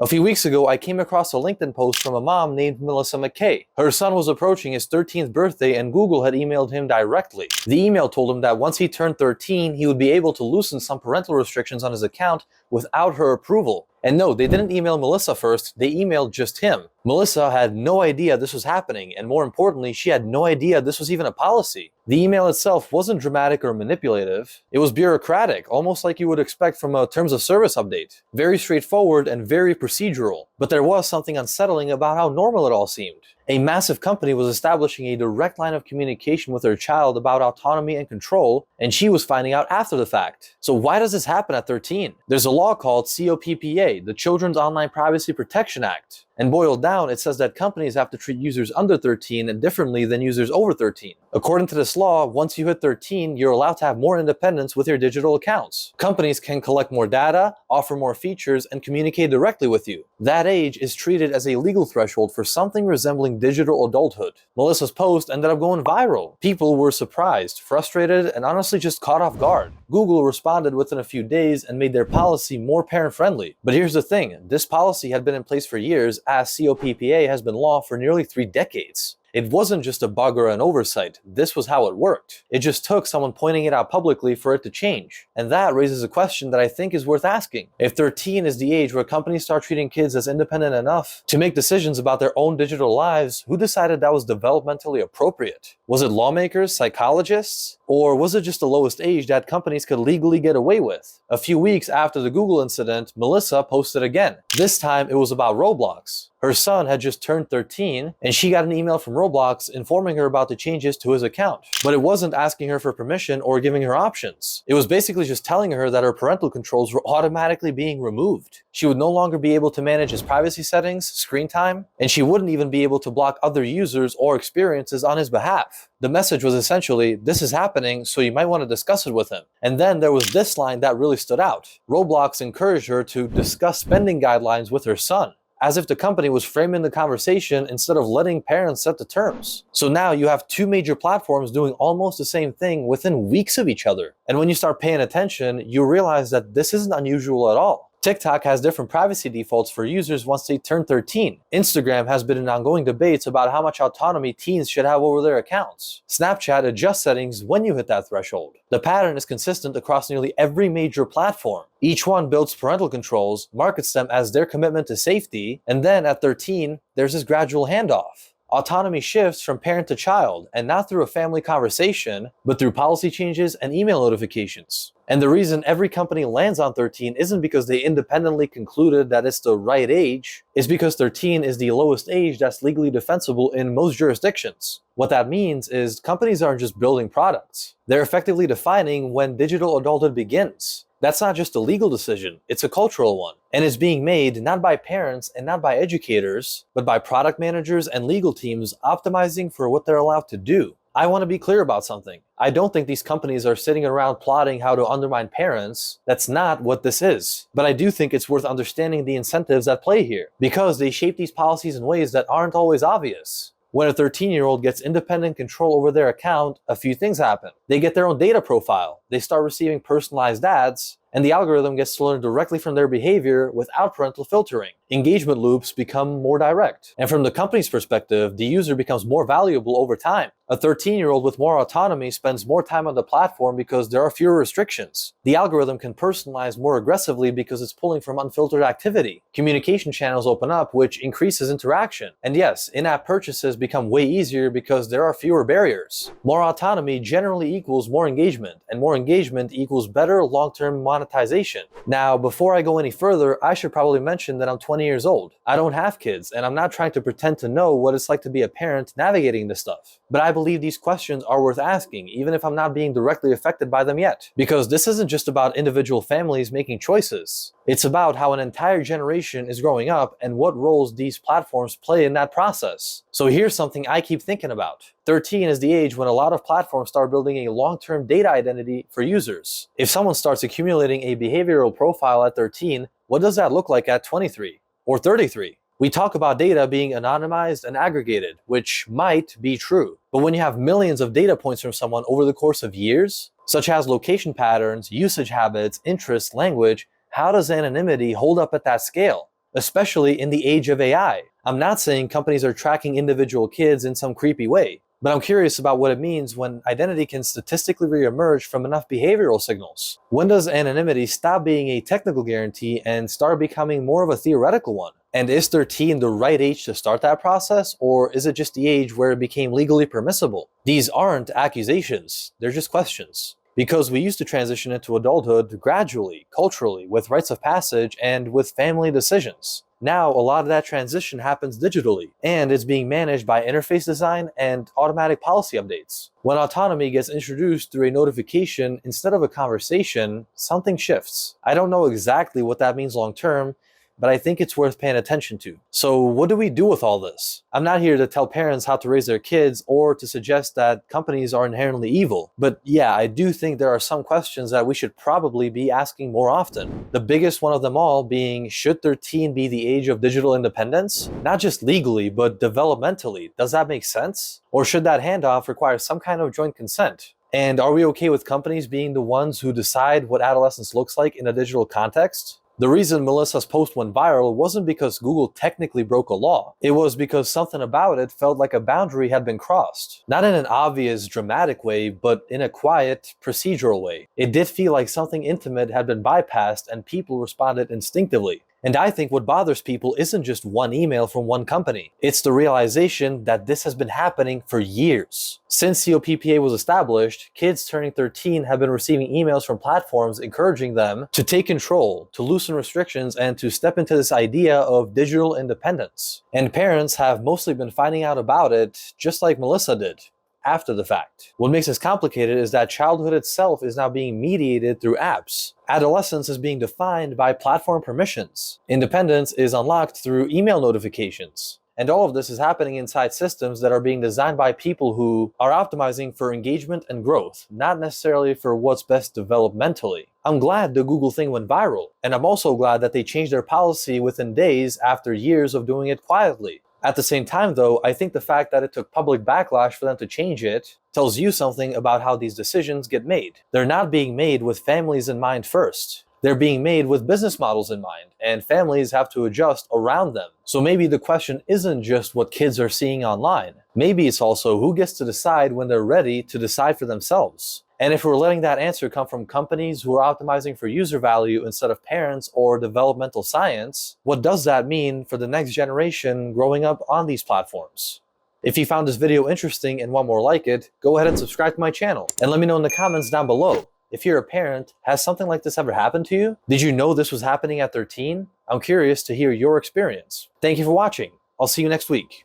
A few weeks ago, I came across a LinkedIn post from a mom named Melissa McKay. Her son was approaching his 13th birthday and Google had emailed him directly. The email told him that once he turned 13, he would be able to loosen some parental restrictions on his account without her approval. And no, they didn't email Melissa first, they emailed just him. Melissa had no idea this was happening, and more importantly, she had no idea this was even a policy. The email itself wasn't dramatic or manipulative. It was bureaucratic, almost like you would expect from a terms of service update. Very straightforward and very procedural. But there was something unsettling about how normal it all seemed. A massive company was establishing a direct line of communication with her child about autonomy and control, and she was finding out after the fact. So why does this happen at 13? There's a law called COPPA, the Children's Online Privacy Protection Act. And boiled down, it says that companies have to treat users under 13 differently than users over 13. According to this law, once you hit 13, you're allowed to have more independence with your digital accounts. Companies can collect more data, offer more features, and communicate directly with you. That age is treated as a legal threshold for something resembling digital adulthood. Melissa's post ended up going viral. People were surprised, frustrated, and honestly just caught off guard. Google responded within a few days and made their policy more parent-friendly. But here's the thing, this policy had been in place for years, as COPPA has been law for nearly 3 decades. It wasn't just a bug or an oversight, this was how it worked. It just took someone pointing it out publicly for it to change. And that raises a question that I think is worth asking. If 13 is the age where companies start treating kids as independent enough to make decisions about their own digital lives, who decided that was developmentally appropriate? Was it lawmakers, psychologists, or was it just the lowest age that companies could legally get away with? A few weeks after the Google incident, Melissa posted again. This time it was about Roblox. Her son had just turned 13, and she got an email from Roblox informing her about the changes to his account. But it wasn't asking her for permission or giving her options. It was basically just telling her that her parental controls were automatically being removed. She would no longer be able to manage his privacy settings, screen time, and she wouldn't even be able to block other users or experiences on his behalf. The message was essentially, this is happening, so you might want to discuss it with him. And then there was this line that really stood out. Roblox encouraged her to discuss spending guidelines with her son, as if the company was framing the conversation instead of letting parents set the terms. So now you have 2 major platforms doing almost the same thing within weeks of each other. And when you start paying attention, you realize that this isn't unusual at all. TikTok has different privacy defaults for users once they turn 13. Instagram has been in ongoing debates about how much autonomy teens should have over their accounts. Snapchat adjusts settings when you hit that threshold. The pattern is consistent across nearly every major platform. Each one builds parental controls, markets them as their commitment to safety, and then at 13, there's this gradual handoff. Autonomy shifts from parent to child, and not through a family conversation, but through policy changes and email notifications. And the reason every company lands on 13 isn't because they independently concluded that it's the right age, it's because 13 is the lowest age that's legally defensible in most jurisdictions. What that means is companies aren't just building products. They're effectively defining when digital adulthood begins. That's not just a legal decision, it's a cultural one. And it's being made not by parents and not by educators, but by product managers and legal teams optimizing for what they're allowed to do. I want to be clear about something. I don't think these companies are sitting around plotting how to undermine parents. That's not what this is. But I do think it's worth understanding the incentives at play here, because they shape these policies in ways that aren't always obvious. When a 13-year-old gets independent control over their account, a few things happen. They get their own data profile, they start receiving personalized ads, and the algorithm gets to learn directly from their behavior without parental filtering. Engagement loops become more direct. And from the company's perspective, the user becomes more valuable over time. A 13-year-old with more autonomy spends more time on the platform because there are fewer restrictions. The algorithm can personalize more aggressively because it's pulling from unfiltered activity. Communication channels open up, which increases interaction. And yes, in-app purchases become way easier because there are fewer barriers. More autonomy generally equals more engagement, and more engagement equals better long-term monetization. Now, before I go any further, I should probably mention that I'm 20 years old. I don't have kids, and I'm not trying to pretend to know what it's like to be a parent navigating this stuff. But I believe these questions are worth asking, even if I'm not being directly affected by them yet. Because this isn't just about individual families making choices. It's about how an entire generation is growing up and what roles these platforms play in that process. So here's something I keep thinking about. 13 is the age when a lot of platforms start building a long-term data identity for users. If someone starts accumulating a behavioral profile at 13, what does that look like at 23 or 33? We talk about data being anonymized and aggregated, which might be true. But when you have millions of data points from someone over the course of years, such as location patterns, usage habits, interests, language, how does anonymity hold up at that scale? especially in the age of AI. I'm not saying companies are tracking individual kids in some creepy way, but I'm curious about what it means when identity can statistically reemerge from enough behavioral signals. When does anonymity stop being a technical guarantee and start becoming more of a theoretical one? And is 13 the right age to start that process, or is it just the age where it became legally permissible? These aren't accusations, they're just questions. Because we used to transition into adulthood gradually, culturally, with rites of passage, and with family decisions. Now, a lot of that transition happens digitally, and it's being managed by interface design and automatic policy updates. When autonomy gets introduced through a notification instead of a conversation, something shifts. I don't know exactly what that means long term, but I think it's worth paying attention to. So what do we do with all this? I'm not here to tell parents how to raise their kids or to suggest that companies are inherently evil. But yeah, I do think there are some questions that we should probably be asking more often. The biggest one of them all being, should 13 be the age of digital independence? Not just legally, but developmentally. Does that make sense? Or should that handoff require some kind of joint consent? And are we okay with companies being the ones who decide what adolescence looks like in a digital context? The reason Melissa's post went viral wasn't because Google technically broke a law. It was because something about it felt like a boundary had been crossed. Not in an obvious, dramatic way, but in a quiet, procedural way. It did feel like something intimate had been bypassed and people responded instinctively. And I think what bothers people isn't just one email from one company. It's the realization that this has been happening for years. Since COPPA was established, kids turning 13 have been receiving emails from platforms encouraging them to take control, to loosen restrictions, and to step into this idea of digital independence. And parents have mostly been finding out about it just like Melissa did, after the fact. What makes this complicated is that childhood itself is now being mediated through apps. Adolescence is being defined by platform permissions. Independence is unlocked through email notifications. And all of this is happening inside systems that are being designed by people who are optimizing for engagement and growth, not necessarily for what's best developmentally. I'm glad the Google thing went viral, and I'm also glad that they changed their policy within days after years of doing it quietly. At the same time, though, I think the fact that it took public backlash for them to change it tells you something about how these decisions get made. They're not being made with families in mind first. They're being made with business models in mind, and families have to adjust around them. So maybe the question isn't just what kids are seeing online. Maybe it's also who gets to decide when they're ready to decide for themselves. And if we're letting that answer come from companies who are optimizing for user value instead of parents or developmental science, what does that mean for the next generation growing up on these platforms? If you found this video interesting and want more like it, go ahead and subscribe to my channel. And let me know in the comments down below. If you're a parent, has something like this ever happened to you? Did you know this was happening at 13? I'm curious to hear your experience. Thank you for watching. I'll see you next week.